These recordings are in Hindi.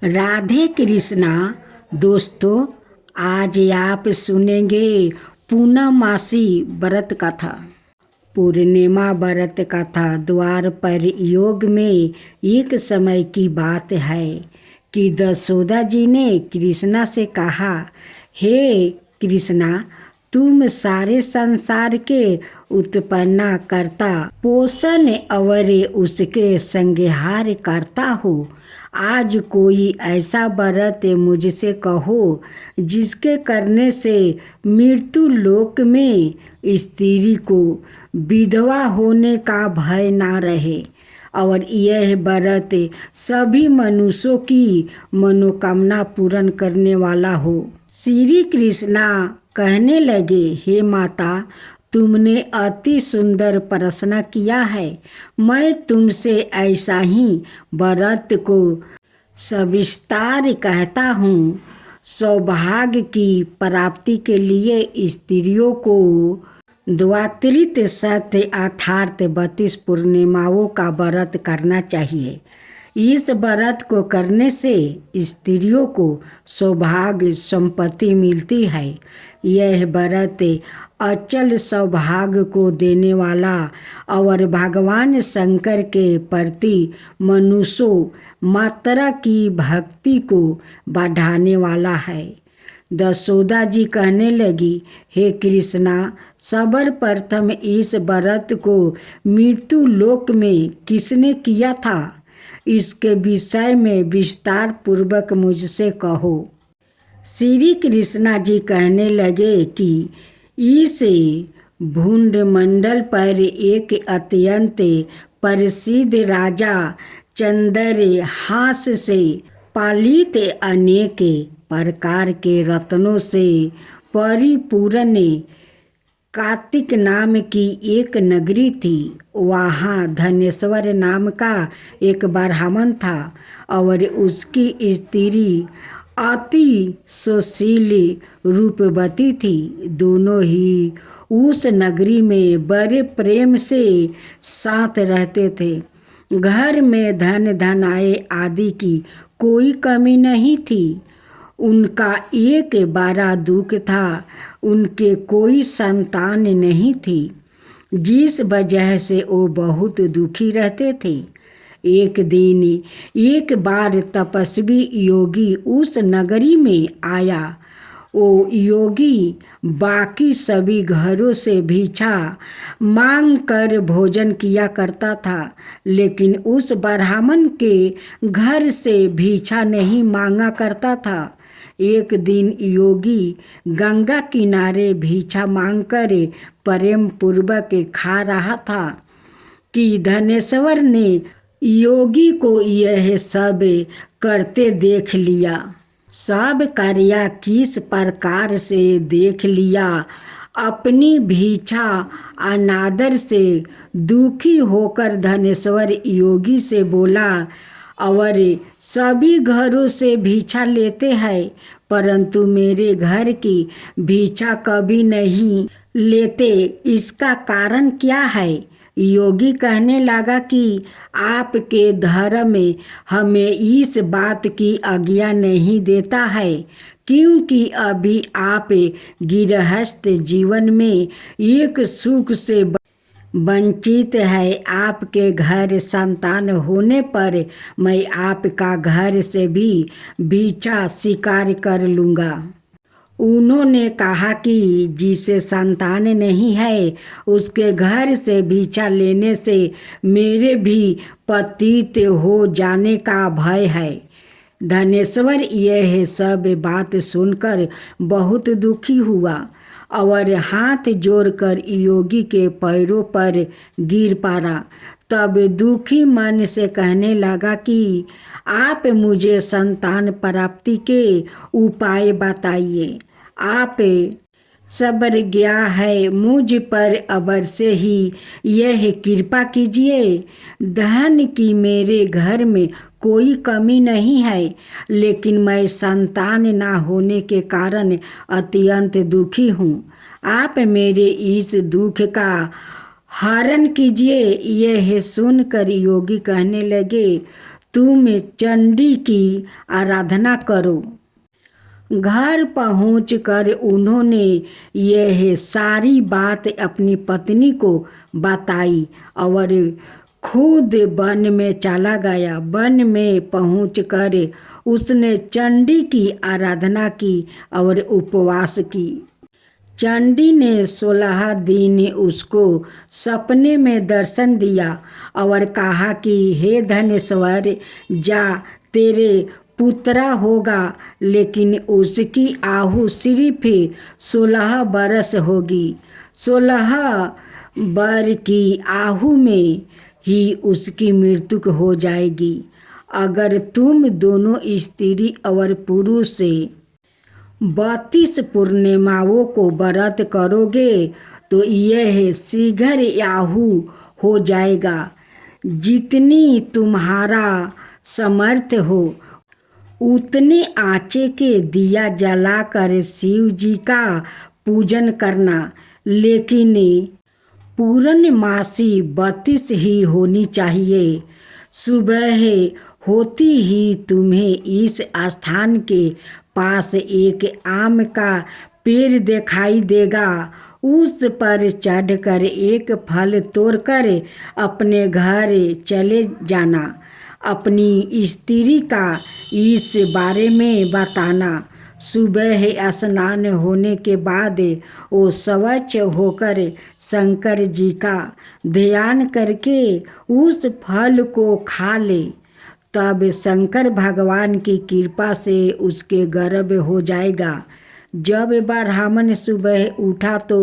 राधे कृष्णा। दोस्तों, आज आप सुनेंगे पूर्णमासी व्रत कथा। पूर्णिमा व्रत कथा द्वार पर योग में एक समय की बात है कि दशोदा जी ने कृष्णा से कहा, हे कृष्णा, तुम सारे संसार के उत्पन्न करता, पोषण और उसके संहार करता हो। आज कोई ऐसा व्रत मुझसे कहो जिसके करने से मृत्यु लोक में स्त्री को विधवा होने का भय ना रहे और यह व्रत सभी मनुष्यों की मनोकामना पूर्ण करने वाला हो। श्री कृष्णा कहने लगे, हे माता, तुमने अति सुंदर प्रश्न किया है। मैं तुमसे ऐसा ही व्रत को सविस्तार कहता हूँ। सौभाग्य की प्राप्ति के लिए स्त्रियों को द्वात्रित सत्य अर्थात 32 पूर्णिमाओं का व्रत करना चाहिए। इस व्रत को करने से स्त्रियों को सौभाग्य संपत्ति मिलती है। यह व्रत अचल सौभाग्य को देने वाला और भगवान शंकर के प्रति मनुष्यों मात्रा की भक्ति को बढ़ाने वाला है। दशोदा जी कहने लगी, हे कृष्णा, सर्वप्रथम इस व्रत को मृत्यु लोक में किसने किया था, इसके विषय में विस्तार पूर्वक मुझसे कहो। श्री कृष्णा जी कहने लगे कि इस भूंड मंडल पर एक अत्यंत प्रसिद्ध राजा चंद्रहास से पालित अनेक प्रकार के रत्नों से परिपूर्ण कार्तिक नाम की एक नगरी थी। वहाँ धनेश्वर नाम का एक ब्राह्मण था और उसकी स्त्री अति सुशीली रूपवती थी। दोनों ही उस नगरी में बड़े प्रेम से साथ रहते थे। घर में धन आए आदि की कोई कमी नहीं थी। उनका एक बड़ा दुख था, उनके कोई संतान नहीं थी, जिस वजह से वो बहुत दुखी रहते थे। एक दिन एक बार तपस्वी योगी उस नगरी में आया। वो योगी बाकी सभी घरों से भिक्षा मांग कर भोजन किया करता था, लेकिन उस ब्राह्मण के घर से भिक्षा नहीं मांगा करता था। एक दिन योगी गंगा किनारे भिक्षा मांगकर प्रेम पूर्वक खा रहा था कि धनेश्वर ने योगी को यह सब करते देख लिया। सब कार्य किस प्रकार से देख लिया। अपनी भिक्षा अनादर से दुखी होकर धनेश्वर योगी से बोला, और सभी घरों से भिक्षा लेते हैं, परंतु मेरे घर की भिक्षा कभी नहीं लेते, इसका कारण क्या है? योगी कहने लगा कि आपके धर्म में हमें इस बात की आज्ञा नहीं देता है, क्योंकि अभी आप गृहस्थ जीवन में एक सुख से वंचित है। आपके घर संतान होने पर मैं आपका घर से भी भिक्षा स्वीकार कर लूँगा। उन्होंने कहा कि जिसे संतान नहीं है उसके घर से भिक्षा लेने से मेरे भी पतित हो जाने का भय है। धनेश्वर यह सब बात सुनकर बहुत दुखी हुआ और हाथ जोड़कर योगी के पैरों पर गिर पड़ा। तब दुखी मन से कहने लगा कि आप मुझे संतान प्राप्ति के उपाय बताइए। आप सर्वज्ञ है, मुझ पर अबर से ही यह कृपा कीजिए। धन की मेरे घर में कोई कमी नहीं है, लेकिन मैं संतान ना होने के कारण अत्यंत दुखी हूँ। आप मेरे इस दुख का हरण कीजिए। यह सुनकर योगी कहने लगे, तुम चंडी की आराधना करो। घर पहुंचकर उन्होंने यह सारी बात अपनी पत्नी को बताई और खुद वन में चला गया। वन में पहुंचकर उसने चंडी की आराधना की और उपवास की। चंडी ने 16 दिन उसको सपने में दर्शन दिया और कहा कि हे धनेश्वर, जा, तेरे पुत्रा होगा, लेकिन उसकी आयु सिर्फ 16 बरस होगी। 16 बर की आयु में ही उसकी मृत्यु हो जाएगी। अगर तुम दोनों स्त्री और पुरुष से 32 पूर्णिमाओं को व्रत करोगे तो यह शीघ्र आयु हो जाएगा। जितनी तुम्हारा समर्थ हो उतने आँचे के दिया जलाकर शिव जी का पूजन करना, लेकिन पूर्णमासी 32 ही होनी चाहिए। सुबह होती ही तुम्हें इस स्थान के पास एक आम का पेड़ दिखाई देगा। उस पर चढ़कर एक फल तोड़कर अपने घर चले जाना। अपनी स्त्री का इस बारे में बताना। सुबह स्नान होने के बाद वो स्वच्छ होकर शंकर जी का ध्यान करके उस फल को खा ले। तब शंकर भगवान की कृपा से उसके गर्भ हो जाएगा। जब ब्राह्मण सुबह उठा तो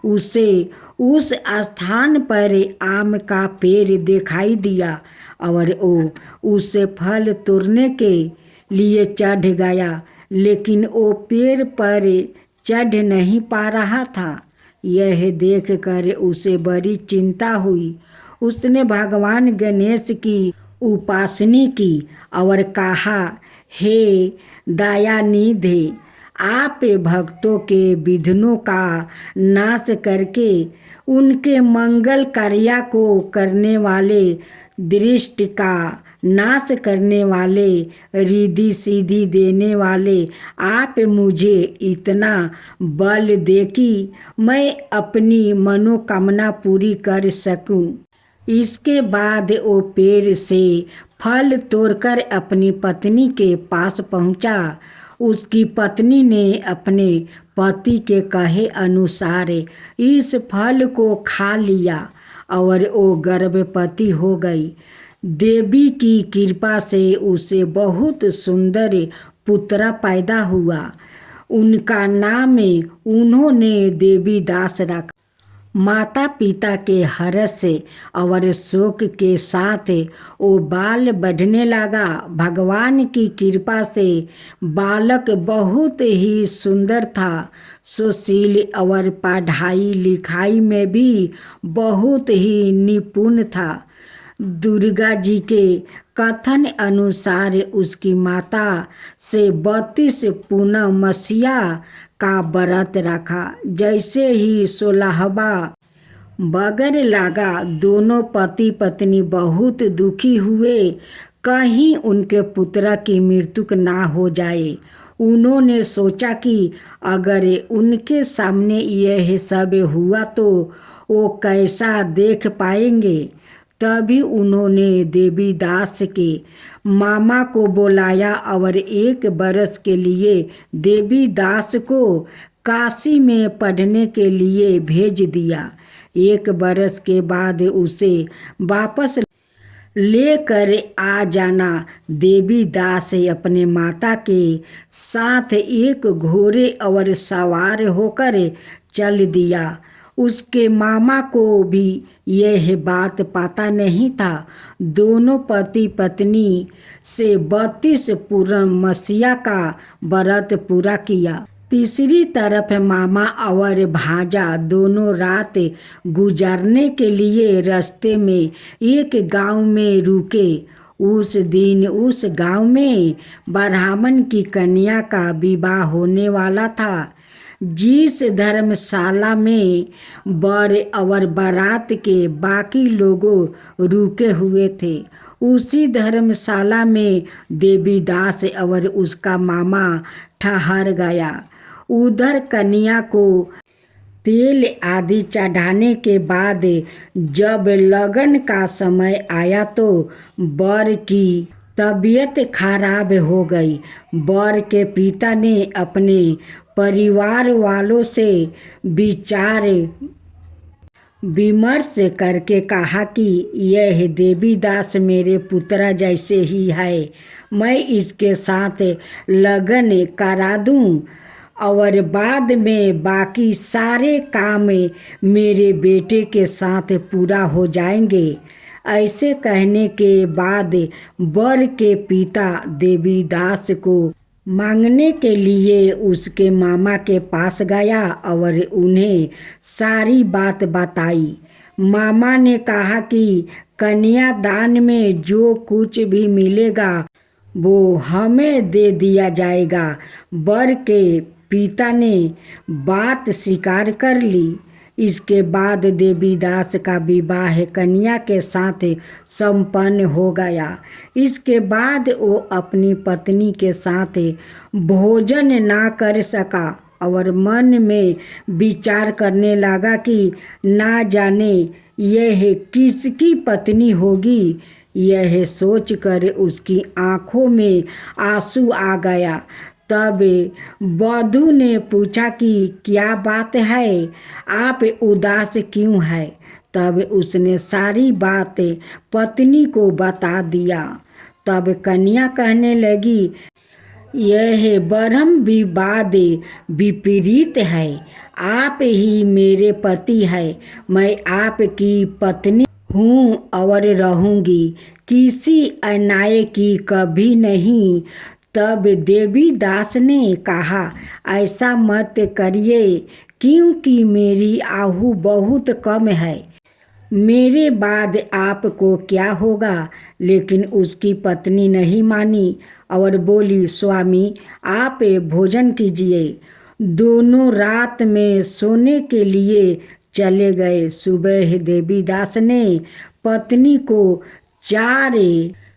उसे उस स्थान पर आम का पेड़ दिखाई दिया और वो उस फल तोड़ने के लिए चढ़ गया, लेकिन वो पेड़ पर चढ़ नहीं पा रहा था। यह देखकर उसे बड़ी चिंता हुई। उसने भगवान गणेश की उपासना की और कहा, हे दयानिधि, आप भक्तों के विघ्नों का नाश करके उनके मंगल कार्य को करने वाले, दृष्टि का नाश करने वाले, रिद्धि सिद्धि देने वाले, आप मुझे इतना बल दे कि मैं अपनी मनोकामना पूरी कर सकूं। इसके बाद वो पेड़ से फल तोड़कर अपनी पत्नी के पास पहुंचा। उसकी पत्नी ने अपने पति के कहे अनुसार इस फल को खा लिया और वो गर्भवती हो गई। देवी की कृपा से उसे बहुत सुंदर पुत्र पैदा हुआ। उनका नाम उन्होंने देवी दास रखा। माता पिता के हर्ष और शोक के साथ वो बाल बढ़ने लगा। भगवान की कृपा से बालक बहुत ही सुंदर था, सुशील और पढ़ाई लिखाई में भी बहुत ही निपुण था। दुर्गा जी के कथन अनुसार उसकी माता से 32 पूर्णमासिया का व्रत रखा। जैसे ही 16वां बगर लगा, दोनों पति पत्नी बहुत दुखी हुए, कहीं उनके पुत्र की मृत्यु ना हो जाए। उन्होंने सोचा कि अगर उनके सामने यह सब हुआ तो वो कैसा देख पाएंगे। तभी उन्होंने देवी दास के मामा को बुलाया और 1 बरस के लिए देवी दास को काशी में पढ़ने के लिए भेज दिया। 1 बरस के बाद उसे वापस लेकर आ जाना। देवी दास अपने माता के साथ एक घोड़े और सवार होकर चल दिया। उसके मामा को भी यह बात पता नहीं था। दोनों पति पत्नी से 32 पूर्णमासिया का व्रत पूरा किया। तीसरी तरफ मामा और भांजा दोनों रात गुजारने के लिए रास्ते में एक गांव में रुके। उस दिन उस गांव में ब्राह्मण की कन्या का विवाह होने वाला था। जिस धर्मशाला में बर और बारात के बाकी लोगों रुके हुए थे, उसी धर्मशाला में देवीदास और उसका मामा ठहर गया। उधर कन्या को तेल आदि चढ़ाने के बाद जब लगन का समय आया तो बर की तबीयत खराब हो गई। बर के पिता ने अपने परिवार वालों से विचार विमर्श करके कहा कि यह देवीदास मेरे पुत्र जैसे ही है, मैं इसके साथ लगन करा दूं और बाद में बाकी सारे काम मेरे बेटे के साथ पूरा हो जाएंगे। ऐसे कहने के बाद बर के पिता देवीदास को मांगने के लिए उसके मामा के पास गया और उन्हें सारी बात बताई। मामा ने कहा कि कन्यादान में जो कुछ भी मिलेगा वो हमें दे दिया जाएगा। बर के पिता ने बात स्वीकार कर ली। इसके बाद देवीदास का विवाह कन्या के साथ संपन्न हो गया। इसके बाद वो अपनी पत्नी के साथ भोजन ना कर सका और मन में विचार करने लगा कि ना जाने यह किसकी पत्नी होगी। यह सोचकर उसकी आंखों में आंसू आ गया। तब वधू ने पूछा कि क्या बात है, आप उदास क्यों है। तब उसने सारी बात पत्नी को बता दिया। तब कन्या कहने लगी, यह ब्रह्म विवाद विपरीत है। आप ही मेरे पति है, मैं आपकी पत्नी हूँ और रहूँगी, किसी अन्याय की कभी नहीं। तब देवीदास ने कहा, ऐसा मत करिए क्योंकि मेरी आयु बहुत कम है, मेरे बाद आपको क्या होगा। लेकिन उसकी पत्नी नहीं मानी और बोली, स्वामी आप भोजन कीजिए। दोनों रात में सोने के लिए चले गए। सुबह देवीदास ने पत्नी को 4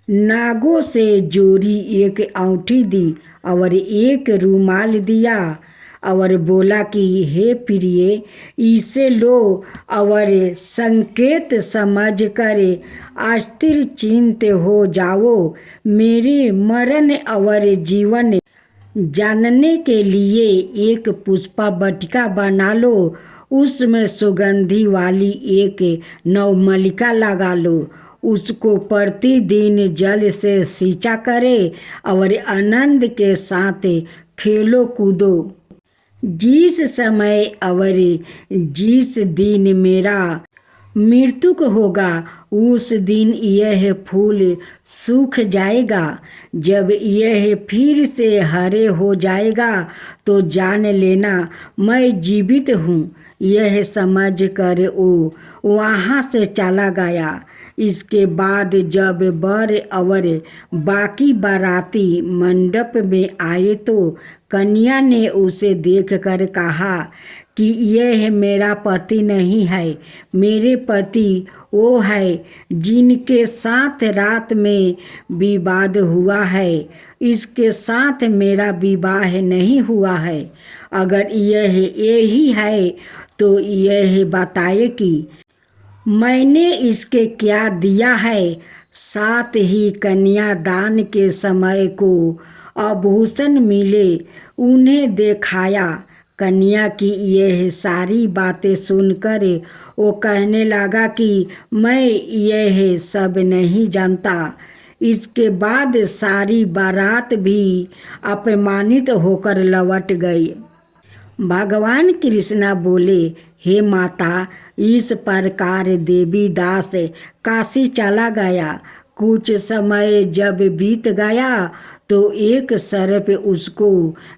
नागों से जोड़ी एक औंठी दी और एक रुमाल दिया और बोला कि हे प्रिय, इसे लो और संकेत समझकर अस्थिर चिंत हो जाओ। मेरे मरण और जीवन जानने के लिए एक पुष्पा बटिका बना लो, उसमें सुगंधी वाली एक नवमल्लिका लगा लो, उसको प्रतिदिन जल से सींचा करे और आनंद के साथ खेलो कूदो। जिस समय और जिस दिन मेरा मृत्यु होगा उस दिन यह फूल सूख जाएगा। जब यह फिर से हरे हो जाएगा तो जान लेना मैं जीवित हूँ। यह समझकर वो वहाँ से चला गया। इसके बाद जब बर और बाकी बाराती मंडप में आए तो कन्या ने उसे देखकर कहा कि यह मेरा पति नहीं है, मेरे पति वो है जिनके साथ रात में विवाद हुआ है, इसके साथ मेरा विवाह नहीं हुआ है। अगर यह यही है तो यह बताए कि मैंने इसके क्या दिया है। साथ ही कन्यादान के समय को आभूषण मिले उन्हें दिखाया। कन्या की यह सारी बातें सुनकर वो कहने लगा कि मैं यह सब नहीं जानता। इसके बाद सारी बारात भी अपमानित होकर लौट गई। भगवान कृष्णा बोले, हे माता, इस प्रकार देवीदास काशी चला गया। कुछ समय जब बीत गया तो एक सर्प उसको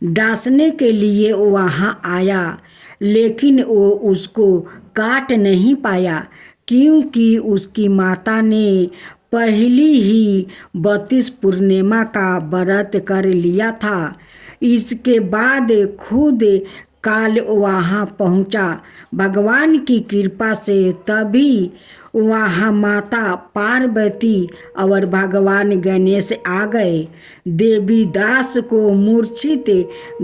डांसने के लिए वहाँ आया, लेकिन वो उसको काट नहीं पाया क्योंकि उसकी माता ने पहली ही 32 पूर्णिमा का व्रत कर लिया था। इसके बाद खुद काल वहाँ पहुँचा। भगवान की कृपा से तभी वहाँ माता पार्वती और भगवान गणेश आ गए। देवी दास को मूर्छित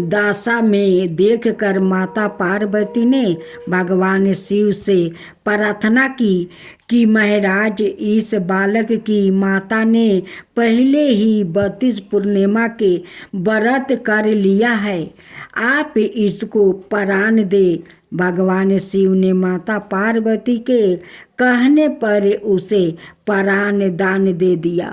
दशा में देखकर माता पार्वती ने भगवान शिव से प्रार्थना की कि महाराज, इस बालक की माता ने पहले ही 32 पूर्णिमा के व्रत कर लिया है, आप इसको प्राण दे। भगवान शिव ने माता पार्वती के कहने पर उसे प्राण दान दे दिया।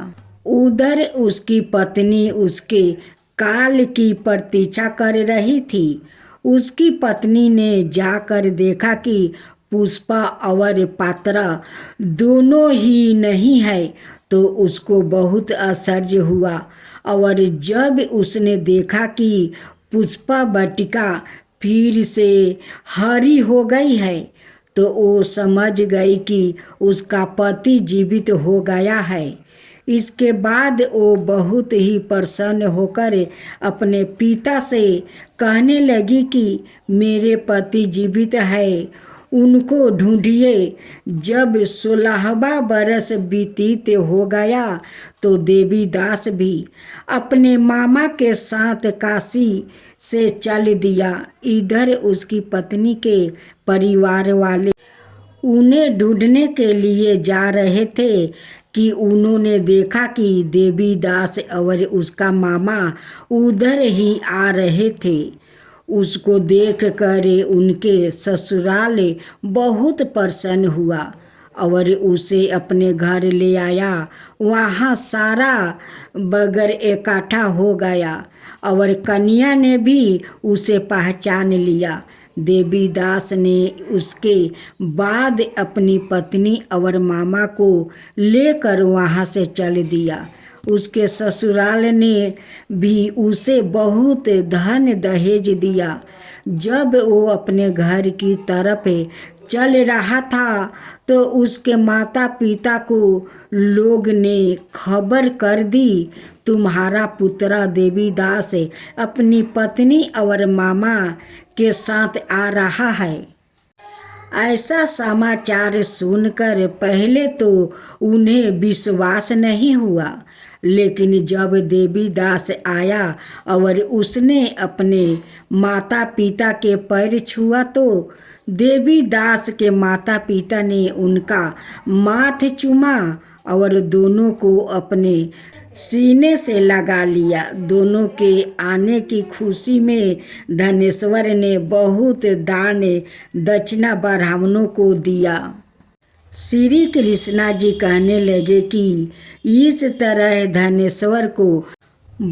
उधर उसकी पत्नी उसके काल की प्रतीक्षा कर रही थी। उसकी पत्नी ने जाकर देखा कि पुष्पा और पात्रा दोनों ही नहीं है, तो उसको बहुत आश्चर्य हुआ। और जब उसने देखा कि पुष्पा वाटिका फिर से हरी हो गई है, तो वो समझ गई कि उसका पति जीवित हो गया है। इसके बाद वो बहुत ही प्रसन्न होकर अपने पिता से कहने लगी कि मेरे पति जीवित है, उनको ढूंढिए। जब 16वां बरस व्यतीत हो गया तो देवी दास भी अपने मामा के साथ काशी से चल दिया। इधर उसकी पत्नी के परिवार वाले उन्हें ढूंढने के लिए जा रहे थे कि उन्होंने देखा कि देवी दास और उसका मामा उधर ही आ रहे थे। उसको देखकर उनके ससुराल बहुत प्रसन्न हुआ और उसे अपने घर ले आया। वहाँ सारा बगर इकट्ठा हो गया और कन्या ने भी उसे पहचान लिया। देवी दास ने उसके बाद अपनी पत्नी और मामा को लेकर वहाँ से चल दिया। उसके ससुराल ने भी उसे बहुत धन दहेज दिया। जब वो अपने घर की तरफ चल रहा था तो उसके माता पिता को लोग ने खबर कर दी, तुम्हारा पुत्र देवीदास अपनी पत्नी और मामा के साथ आ रहा है। ऐसा समाचार सुनकर पहले तो उन्हें विश्वास नहीं हुआ, लेकिन जब देवीदास आया और उसने अपने माता पिता के पैर छुआ तो देवीदास के माता पिता ने उनका माथ चूमा और दोनों को अपने सीने से लगा लिया। दोनों के आने की खुशी में धनेश्वर ने बहुत दान दक्षिणा ब्राह्मणों को दिया। श्री कृष्णा जी कहने लगे कि इस तरह धनेश्वर को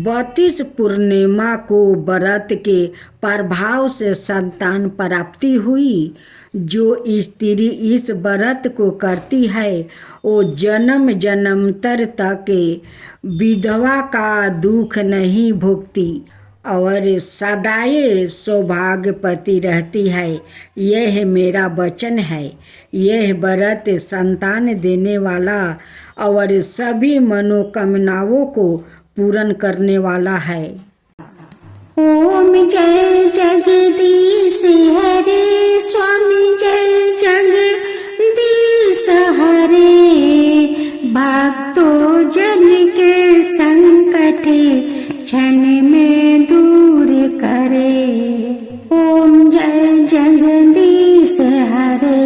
32 पूर्णिमा को व्रत के प्रभाव से संतान प्राप्ति हुई। जो स्त्री इस व्रत को करती है वो जन्म जन्मांतर तक विधवा का दुख नहीं भोगती और सदाए सौभाग्यवती रहती है। यह मेरा वचन है। यह व्रत संतान देने वाला और सभी मनोकामनाओं को पूर्ण करने वाला है। ओम जय जगदीश हरे, स्वामी जय जगदीश हरे। भक्तों जन के संकट क्षण में दूर करे। ओम जय जगदीश हरे।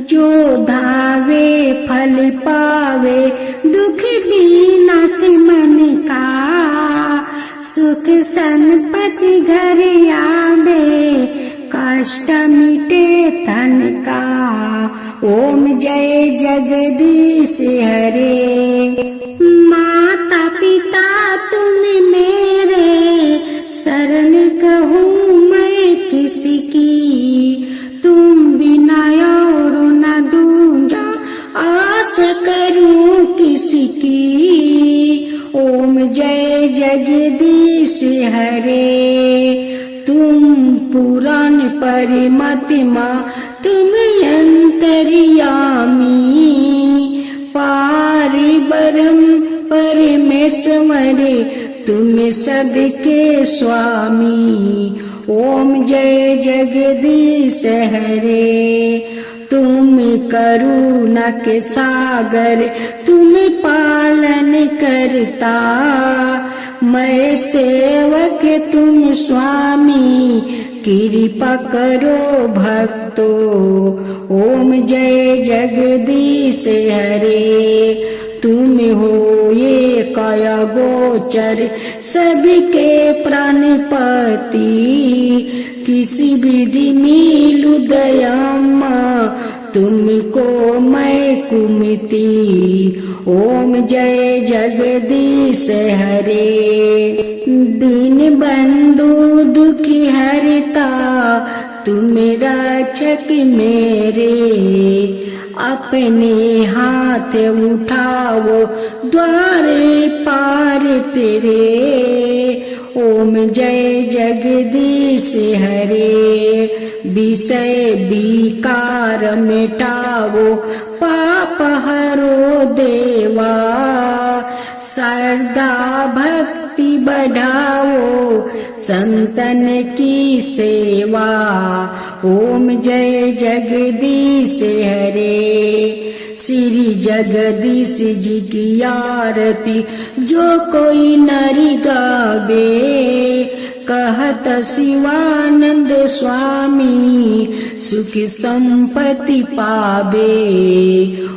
जो धावे फल पावे, दुख विनाश मन का। सुख संपत्ति घर आवे, कष्ट मिटे तन का। ओम जय जगदीश हरे। माता पिता तुम मेरे, शरण कहूँ मैं किसकी। तुम बिना और न दूजा, आस करूँ किसकी। ओम जय जगदीश हरे। तुम पुराण परिमतिमा, तुम अंतर्यामी। पार ब्रह्म परमेश्वर, तुम सबके स्वामी। ओम जय जगदीश हरे। तुम करुणा के सागर, तुम पालन करता, मैं सेवक तुम स्वामी, कृपा करो भक्तो। ओम जय जगदीश हरे। तुम हो ये काया गोचर, सबके प्राणपति, किसी विधि मिलु दयामा, तुमको मैं कुमिति। ओम जय जगदीश हरे। दीन बंधु दुखी हरता, तुम रक्षक मेरे, अपने हाथ उठाओ द्वारे पार तेरे। ओम जय जगदीश हरे। विषय विकार मिटाओ, पाप हरो देवा, श्रद्धा भक्ति बढ़ाओ, संतन की सेवा। ओम जय जगदीश हरे। श्री जगदीश जी की आरती जो कोई नरि गावे, कहत शिवानंद स्वामी, सुख संपत्ति पावे।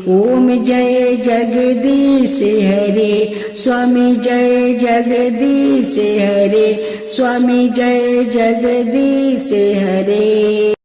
ओम जय जगदीश हरे। स्वामी जय जगदीश हरे। स्वामी जय जगदीश हरे।